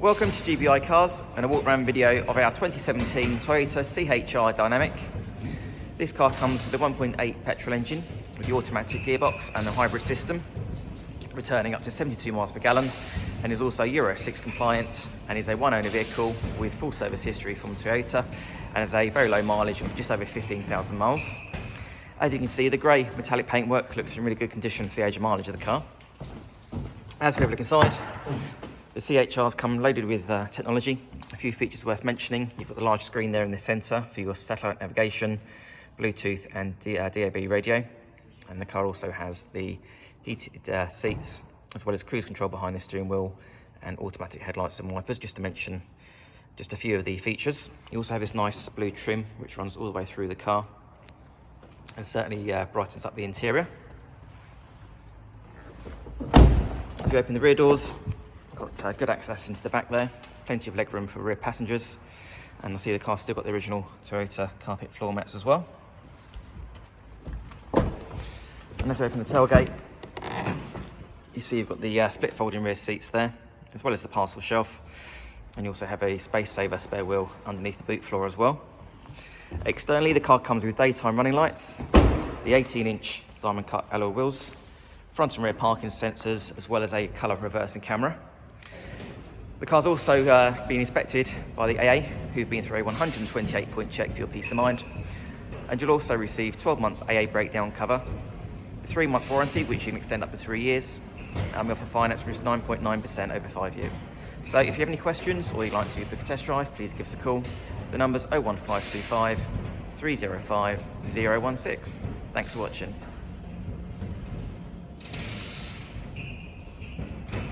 Welcome to GBI Cars and a walk around video of our 2017 Toyota CHR Dynamic. This car comes with a 1.8 petrol engine with the automatic gearbox and the hybrid system, returning up to 72 miles per gallon, and is also Euro 6 compliant and is a one-owner vehicle with full service history from Toyota and has a very low mileage of just over 15,000 miles. As you can see, the grey metallic paintwork looks in really good condition for the age and mileage of the car. As we have a look inside, the CHRs come loaded with technology. A few features worth mentioning: you've got the large screen there in the centre for your satellite navigation, Bluetooth and DAB radio, and the car also has the heated seats as well as cruise control behind the steering wheel and automatic headlights and wipers, just to mention just a few of the features. You also have this nice blue trim which runs all the way through the car and certainly brightens up the interior. As you open the rear doors, got good access into the back there, plenty of legroom for rear passengers, and I see the car's still got the original Toyota carpet floor mats as well. And as we open the tailgate, you see you've got the split folding rear seats there, as well as the parcel shelf, and you also have a space saver spare wheel underneath the boot floor as well. Externally, the car comes with daytime running lights, the 18-inch diamond cut alloy wheels, front and rear parking sensors, as well as a colour reversing camera. The car's also been inspected by the AA, who've been through a 128-point check for your peace of mind. And you'll also receive 12 months AA breakdown cover, a 3-month warranty, which you can extend up to 3 years, and we offer finance which is 9.9% over 5 years. So if you have any questions or you'd like to book a test drive, please give us a call. The number's 01525 305 016. Thanks for watching.